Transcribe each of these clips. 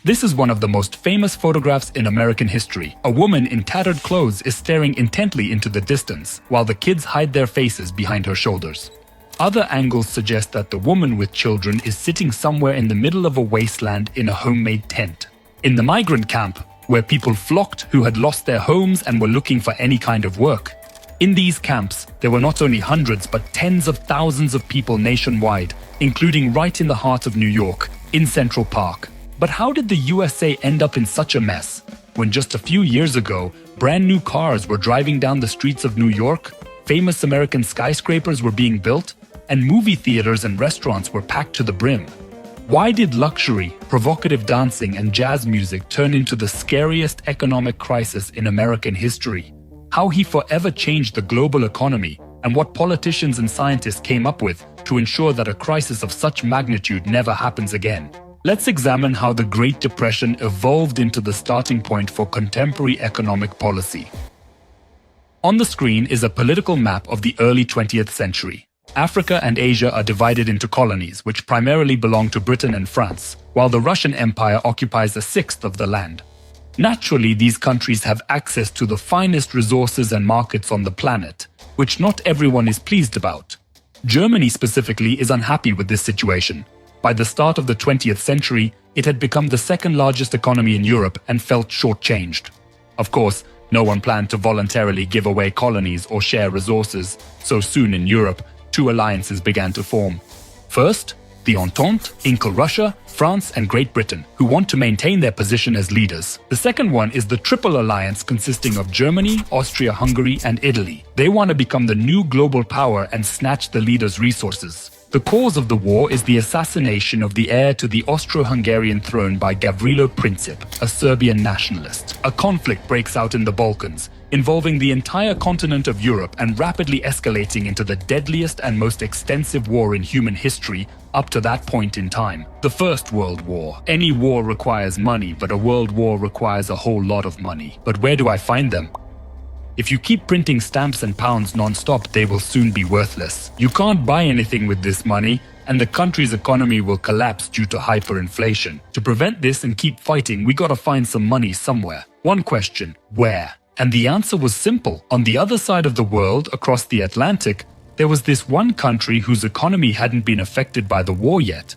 This is one of the most famous photographs in American history. A woman in tattered clothes is staring intently into the distance, while the kids hide their faces behind her shoulders. Other angles suggest that the woman with children is sitting somewhere in the middle of a wasteland in a homemade tent. In the migrant camp, where people flocked who had lost their homes and were looking for any kind of work. In these camps, there were not only hundreds but tens of thousands of people nationwide, including right in the heart of New York, in Central Park. But how did the USA end up in such a mess, when just a few years ago, brand new cars were driving down the streets of New York, famous American skyscrapers were being built, and movie theaters and restaurants were packed to the brim? Why did luxury, provocative dancing, and jazz music turn into the scariest economic crisis in American history? How he forever changed the global economy, and what politicians and scientists came up with to ensure that a crisis of such magnitude never happens again. Let's examine how the Great Depression evolved into the starting point for contemporary economic policy. On the screen is a political map of the early 20th century. Africa and Asia are divided into colonies, which primarily belong to Britain and France, while the Russian Empire occupies a sixth of the land. Naturally, these countries have access to the finest resources and markets on the planet, which not everyone is pleased about. Germany specifically is unhappy with this situation. By the start of the 20th century, it had become the second largest economy in Europe and felt shortchanged. Of course, no one planned to voluntarily give away colonies or share resources, so soon in Europe, two alliances began to form. First, the Entente, includes Russia, France, and Great Britain, who want to maintain their position as leaders. The second one is the Triple Alliance consisting of Germany, Austria-Hungary, and Italy. They want to become the new global power and snatch the leaders' resources. The cause of the war is the assassination of the heir to the Austro-Hungarian throne by Gavrilo Princip, a Serbian nationalist. A conflict breaks out in the Balkans, involving the entire continent of Europe and rapidly escalating into the deadliest and most extensive war in human history up to that point in time. The First World War. Any war requires money, but a world war requires a whole lot of money. But where do I find them? If you keep printing stamps and pounds non-stop, they will soon be worthless. You can't buy anything with this money, and the country's economy will collapse due to hyperinflation. To prevent this and keep fighting, we gotta find some money somewhere. One question, where? And the answer was simple. On the other side of the world, across the Atlantic, there was this one country whose economy hadn't been affected by the war yet.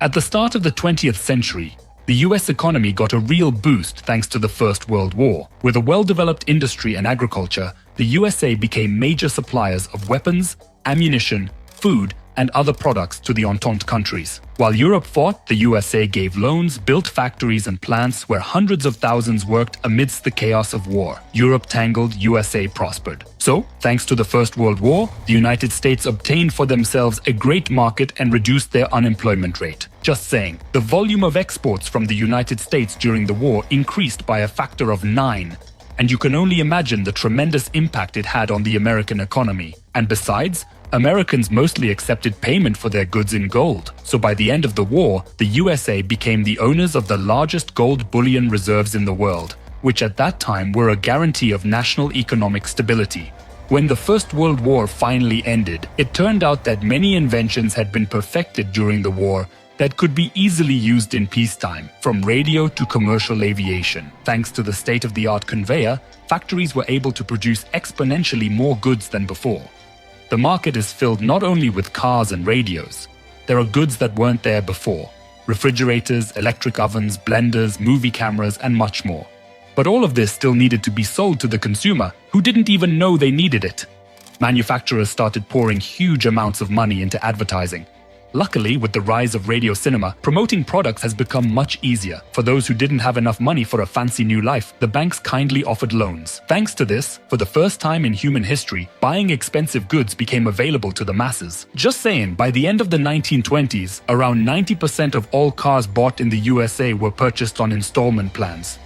At the start of the 20th century, the US economy got a real boost thanks to the First World War. With a well-developed industry and agriculture, the USA became major suppliers of weapons, ammunition, food, and other products to the Entente countries. While Europe fought, the USA gave loans, built factories and plants where hundreds of thousands worked amidst the chaos of war. Europe tangled, USA prospered. So, thanks to the First World War, the United States obtained for themselves a great market and reduced their unemployment rate. Just saying, the volume of exports from the United States during the war increased by a factor of 9. And you can only imagine the tremendous impact it had on the American economy. And besides, Americans mostly accepted payment for their goods in gold. So by the end of the war, the USA became the owners of the largest gold bullion reserves in the world, which at that time were a guarantee of national economic stability. When the First World War finally ended, it turned out that many inventions had been perfected during the war that could be easily used in peacetime, from radio to commercial aviation. Thanks to the state-of-the-art conveyor, factories were able to produce exponentially more goods than before. The market is filled not only with cars and radios. There are goods that weren't there before: refrigerators, electric ovens, blenders, movie cameras, and much more. But all of this still needed to be sold to the consumer, who didn't even know they needed it. Manufacturers started pouring huge amounts of money into advertising. Luckily, with the rise of radio cinema, promoting products has become much easier. For those who didn't have enough money for a fancy new life, the banks kindly offered loans. Thanks to this, for the first time in human history, buying expensive goods became available to the masses. Just saying, by the end of the 1920s, around 90% of all cars bought in the USA were purchased on installment plans.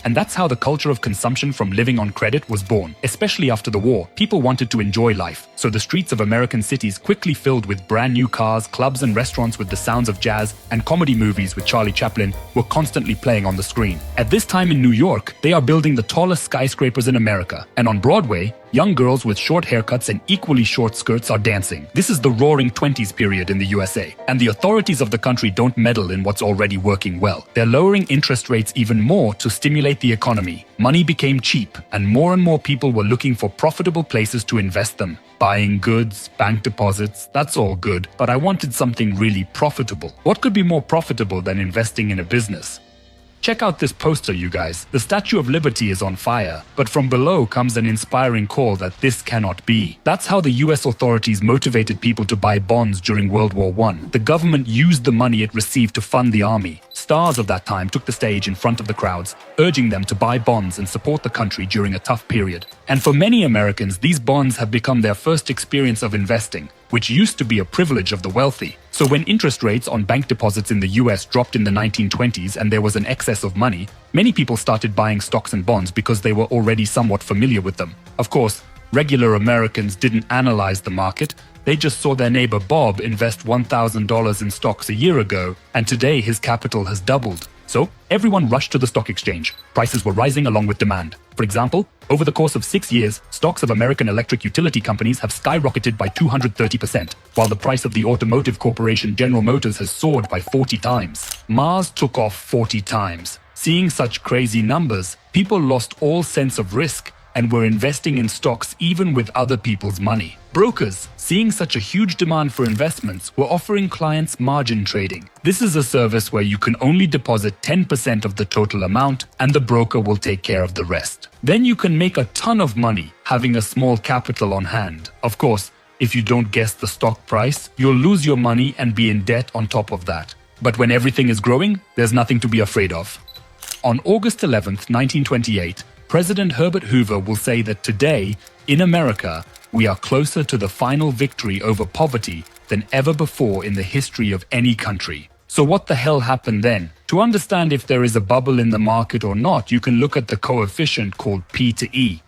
And that's how the culture of consumption from living on credit was born. Especially after the war, people wanted to enjoy life. So the streets of American cities quickly filled with brand new cars, clubs and restaurants with the sounds of jazz, and comedy movies with Charlie Chaplin were constantly playing on the screen. At this time in New York, they are building the tallest skyscrapers in America. And on Broadway, Young girls with short haircuts and equally short skirts are dancing. This is the roaring 20s period in the USA, and the authorities of the country don't meddle in what's already working well. They're lowering interest rates even more to stimulate the economy. Money became cheap, and more people were looking for profitable places to invest them. Buying goods, bank deposits, that's all good, but I wanted something really profitable. What could be more profitable than investing in a business? Check out this poster, you guys. The Statue of Liberty is on fire, but from below comes an inspiring call that this cannot be. That's how the US authorities motivated people to buy bonds during World War I. The government used the money it received to fund the army. Stars of that time took the stage in front of the crowds, urging them to buy bonds and support the country during a tough period. And for many Americans, these bonds have become their first experience of investing, which used to be a privilege of the wealthy. So when interest rates on bank deposits in the US dropped in the 1920s and there was an excess of money, many people started buying stocks and bonds because they were already somewhat familiar with them. Of course, regular Americans didn't analyze the market. They just saw their neighbor Bob invest $1,000 in stocks a year ago, and today his capital has doubled. So everyone rushed to the stock exchange. Prices were rising along with demand. For example, over the course of 6 years, stocks of American electric utility companies have skyrocketed by 230%, while the price of the automotive corporation General Motors has soared by 40 times. Mars took off 40 times. Seeing such crazy numbers, people lost all sense of risk and were investing in stocks even with other people's money. Brokers, seeing such a huge demand for investments, were offering clients margin trading. This is a service where you can only deposit 10% of the total amount and the broker will take care of the rest. Then you can make a ton of money having a small capital on hand. Of course, if you don't guess the stock price, you'll lose your money and be in debt on top of that. But when everything is growing, there's nothing to be afraid of. On August 11th, 1928, President Herbert Hoover will say that today, in America, we are closer to the final victory over poverty than ever before in the history of any country. So what the hell happened then? To understand if there is a bubble in the market or not, you can look at the coefficient called P to E.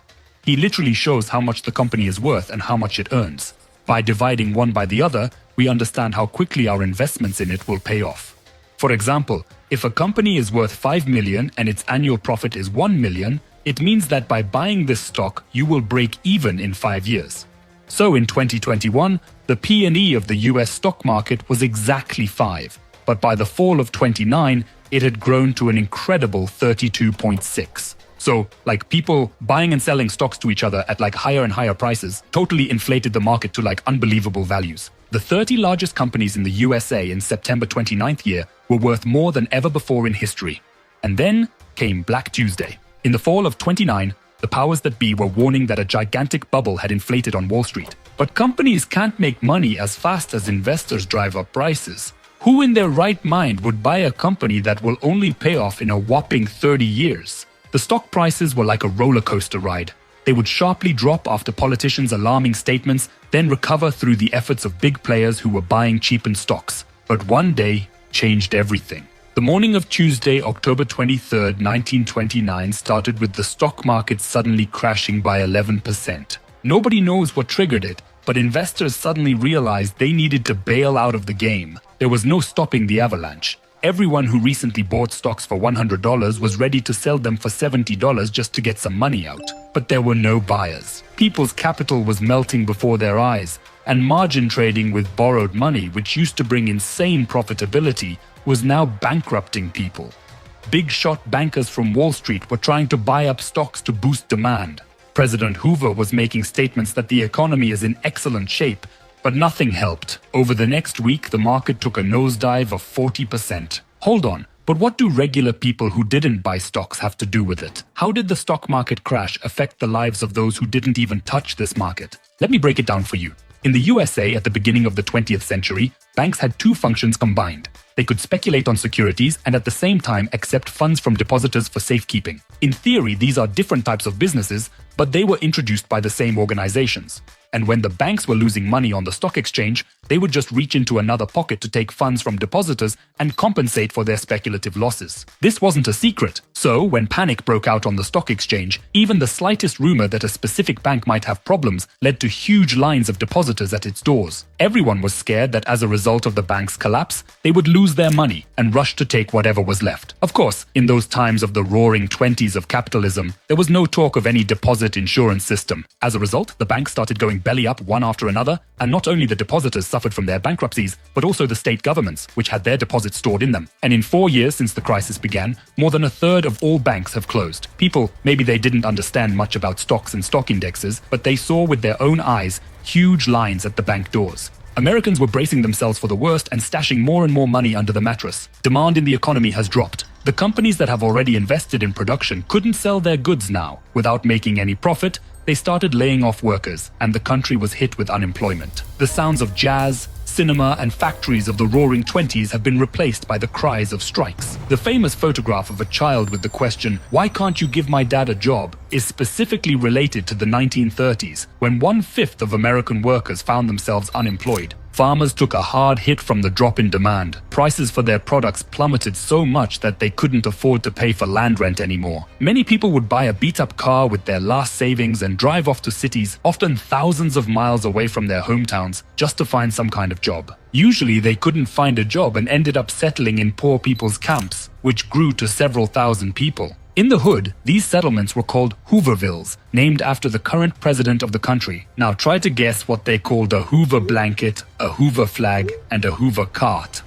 He literally shows how much the company is worth and how much it earns. By dividing one by the other, we understand how quickly our investments in it will pay off. For example, if a company is worth 5 million and its annual profit is 1 million, it means that by buying this stock, you will break even in 5 years. So in 2021, the P/E of the US stock market was exactly 5, but by the fall of 29, it had grown to an incredible 32.6. So, like people buying and selling stocks to each other at like higher and higher prices totally inflated the market to like unbelievable values. The 30 largest companies in the USA in September 29th year were worth more than ever before in history. And then came Black Tuesday. In the fall of 29, the powers that be were warning that a gigantic bubble had inflated on Wall Street. But companies can't make money as fast as investors drive up prices. Who in their right mind would buy a company that will only pay off in a whopping 30 years? The stock prices were like a roller coaster ride. They would sharply drop after politicians' alarming statements, then recover through the efforts of big players who were buying cheapened stocks. But one day changed everything. The morning of Tuesday, October 23rd, 1929 started with the stock market suddenly crashing by 11%. Nobody knows what triggered it, but investors suddenly realized they needed to bail out of the game. There was no stopping the avalanche. Everyone who recently bought stocks for $100 was ready to sell them for $70 just to get some money out. But there were no buyers. People's capital was melting before their eyes, and margin trading with borrowed money, which used to bring insane profitability, was now bankrupting people. Big shot bankers from Wall Street were trying to buy up stocks to boost demand. President Hoover was making statements that the economy is in excellent shape, but nothing helped. Over the next week, the market took a nosedive of 40%. Hold on, but what do regular people who didn't buy stocks have to do with it? How did the stock market crash affect the lives of those who didn't even touch this market? Let me break it down for you. In the USA at the beginning of the 20th century, banks had two functions combined. They could speculate on securities and at the same time accept funds from depositors for safekeeping. In theory, these are different types of businesses, but they were introduced by the same organizations. And when the banks were losing money on the stock exchange, they would just reach into another pocket to take funds from depositors and compensate for their speculative losses. This wasn't a secret, So, when panic broke out on the stock exchange, even the slightest rumor that a specific bank might have problems led to huge lines of depositors at its doors. Everyone was scared that as a result of the bank's collapse, they would lose their money and rush to take whatever was left. Of course, in those times of the roaring 20s of capitalism, there was no talk of any deposit insurance system. As a result, the banks started going belly up one after another, and not only the depositors suffered from their bankruptcies, but also the state governments, which had their deposits stored in them. And in 4 years since the crisis began, more than a third of all banks have closed. People, maybe they didn't understand much about stocks and stock indexes, but they saw with their own eyes huge lines at the bank doors. Americans were bracing themselves for the worst and stashing more and more money under the mattress. Demand in the economy has dropped. The companies that have already invested in production couldn't sell their goods now. Without making any profit, they started laying off workers, and the country was hit with unemployment. The sounds of jazz, cinema, and factories of the roaring 20s have been replaced by the cries of strikes. The famous photograph of a child with the question, "Why can't you give my dad a job?" is specifically related to the 1930s, when 1/5 of American workers found themselves unemployed. Farmers took a hard hit from the drop in demand. Prices for their products plummeted so much that they couldn't afford to pay for land rent anymore. Many people would buy a beat-up car with their last savings and drive off to cities, often thousands of miles away from their hometowns, just to find some kind of job. Usually they couldn't find a job and ended up settling in poor people's camps, which grew to several thousand people. In the hood, these settlements were called Hoovervilles, named after the current president of the country. Now try to guess what they called a Hoover blanket, a Hoover flag, and a Hoover cart.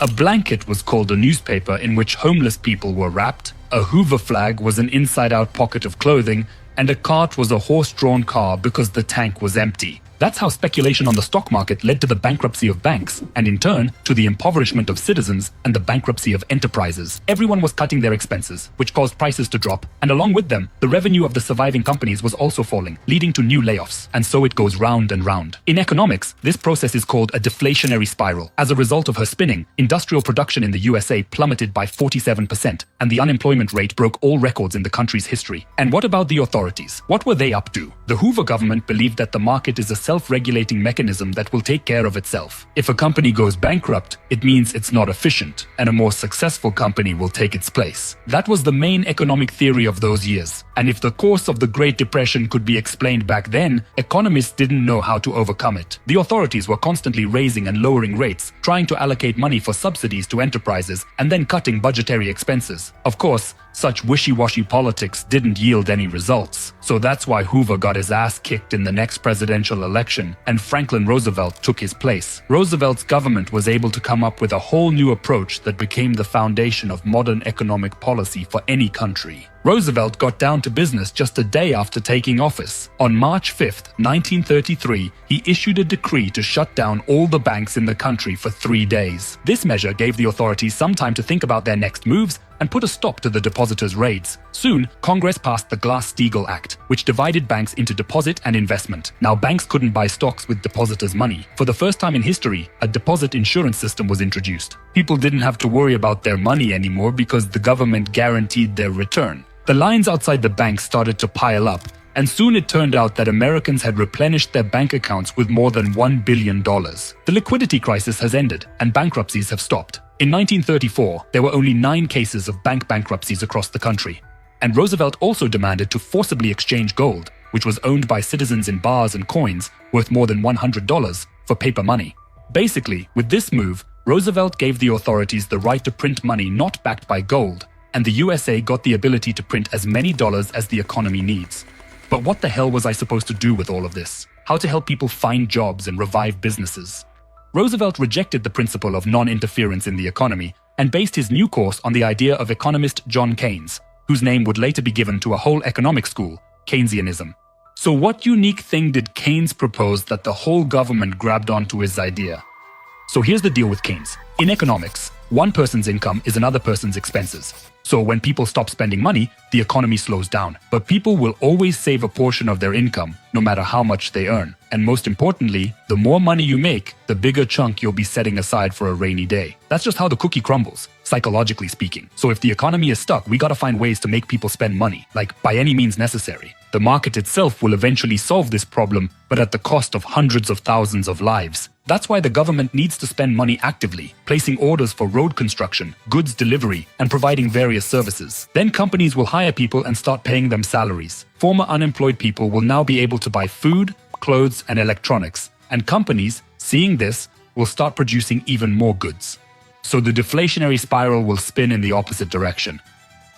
A blanket was called a newspaper in which homeless people were wrapped, a Hoover flag was an inside-out pocket of clothing, and a cart was a horse-drawn car because the tank was empty. That's how speculation on the stock market led to the bankruptcy of banks, and in turn, to the impoverishment of citizens and the bankruptcy of enterprises. Everyone was cutting their expenses, which caused prices to drop, and along with them, the revenue of the surviving companies was also falling, leading to new layoffs, and so it goes round and round. In economics, this process is called a deflationary spiral. As a result of her spinning, industrial production in the USA plummeted by 47%, and the unemployment rate broke all records in the country's history. And what about the authorities? What were they up to? The Hoover government believed that the market is a self-regulating mechanism that will take care of itself. If a company goes bankrupt, it means it's not efficient, and a more successful company will take its place. That was the main economic theory of those years. And if the course of the Great Depression could be explained back then, economists didn't know how to overcome it. The authorities were constantly raising and lowering rates, trying to allocate money for subsidies to enterprises, and then cutting budgetary expenses. Of course, such wishy-washy politics didn't yield any results. So that's why Hoover got his ass kicked in the next presidential election, and Franklin Roosevelt took his place. Roosevelt's government was able to come up with a whole new approach that became the foundation of modern economic policy for any country. Roosevelt got down to business just a day after taking office. On March 5th, 1933, he issued a decree to shut down all the banks in the country for 3 days. This measure gave the authorities some time to think about their next moves and put a stop to the depositors' raids. Soon, Congress passed the Glass-Steagall Act, which divided banks into deposit and investment. Now, banks couldn't buy stocks with depositors' money. For the first time in history, a deposit insurance system was introduced. People didn't have to worry about their money anymore because the government guaranteed their return. The lines outside the banks started to pile up, and soon it turned out that Americans had replenished their bank accounts with more than $1 billion. The liquidity crisis has ended, and bankruptcies have stopped. In 1934, there were only 9 cases of bank bankruptcies across the country. And Roosevelt also demanded to forcibly exchange gold, which was owned by citizens in bars and coins worth more than $100, for paper money. Basically, with this move, Roosevelt gave the authorities the right to print money not backed by gold, and the USA got the ability to print as many dollars as the economy needs. But what the hell was I supposed to do with all of this? How to help people find jobs and revive businesses? Roosevelt rejected the principle of non-interference in the economy and based his new course on the idea of economist John Keynes, whose name would later be given to a whole economic school, Keynesianism. So what unique thing did Keynes propose that the whole government grabbed onto his idea? So here's the deal with Keynes. In economics, one person's income is another person's expenses. So when people stop spending money, the economy slows down. But people will always save a portion of their income, no matter how much they earn. And most importantly, the more money you make, the bigger chunk you'll be setting aside for a rainy day. That's just how the cookie crumbles, psychologically speaking. So if the economy is stuck, we gotta find ways to make people spend money, like by any means necessary. The market itself will eventually solve this problem, but at the cost of hundreds of thousands of lives. That's why the government needs to spend money actively, placing orders for road construction, goods delivery, and providing various services. Then companies will hire people and start paying them salaries. Former unemployed people will now be able to buy food, clothes, and electronics. And companies, seeing this, will start producing even more goods. So the deflationary spiral will spin in the opposite direction.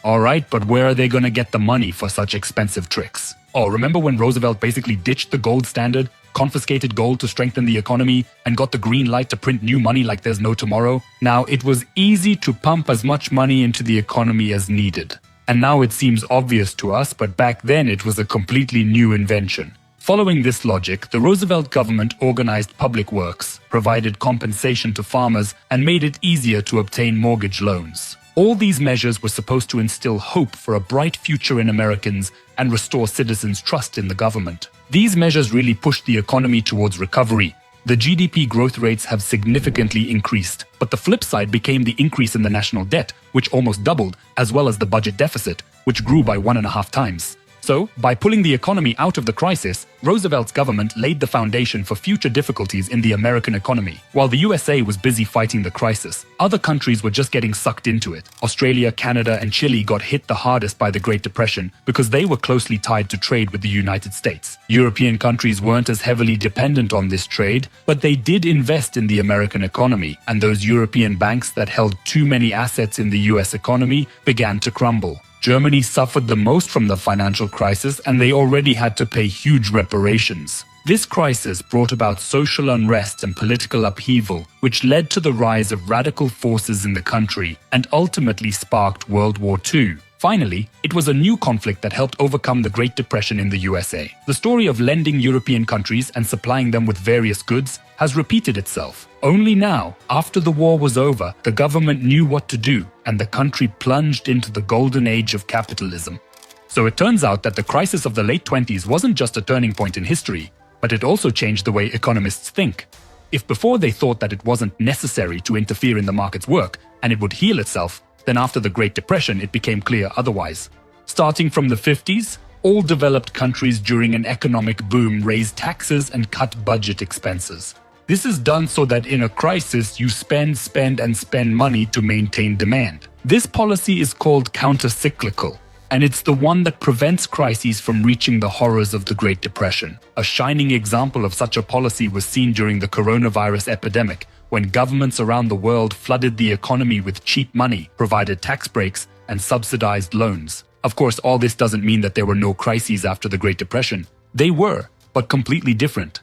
Alright, but where are they gonna get the money for such expensive tricks? Oh, remember when Roosevelt basically ditched the gold standard, confiscated gold to strengthen the economy, and got the green light to print new money like there's no tomorrow? Now, it was easy to pump as much money into the economy as needed. And now it seems obvious to us, but back then it was a completely new invention. Following this logic, the Roosevelt government organized public works, provided compensation to farmers, and made it easier to obtain mortgage loans. All these measures were supposed to instill hope for a bright future in Americans and restore citizens' trust in the government. These measures really pushed the economy towards recovery. The GDP growth rates have significantly increased, but the flip side became the increase in the national debt, which almost doubled, as well as the budget deficit, which grew by 1.5 times. So, by pulling the economy out of the crisis, Roosevelt's government laid the foundation for future difficulties in the American economy. While the USA was busy fighting the crisis, other countries were just getting sucked into it. Australia, Canada, and Chile got hit the hardest by the Great Depression because they were closely tied to trade with the United States. European countries weren't as heavily dependent on this trade, but they did invest in the American economy, and those European banks that held too many assets in the US economy began to crumble. Germany suffered the most from the financial crisis, and they already had to pay huge reparations. This crisis brought about social unrest and political upheaval, which led to the rise of radical forces in the country and ultimately sparked World War II. Finally, it was a new conflict that helped overcome the Great Depression in the USA. The story of lending European countries and supplying them with various goods has repeated itself. Only now, after the war was over, the government knew what to do, and the country plunged into the golden age of capitalism. So it turns out that the crisis of the late 20s wasn't just a turning point in history, but it also changed the way economists think. If before they thought that it wasn't necessary to interfere in the market's work, and it would heal itself, then after the Great Depression it became clear otherwise. Starting from the 50s, all developed countries during an economic boom raised taxes and cut budget expenses. This is done so that in a crisis you spend money to maintain demand. This policy is called counter-cyclical, and it's the one that prevents crises from reaching the horrors of the Great Depression. A shining example of such a policy was seen during the coronavirus epidemic, when governments around the world flooded the economy with cheap money, provided tax breaks, and subsidized loans. Of course, all this doesn't mean that there were no crises after the Great Depression. They were, but completely different.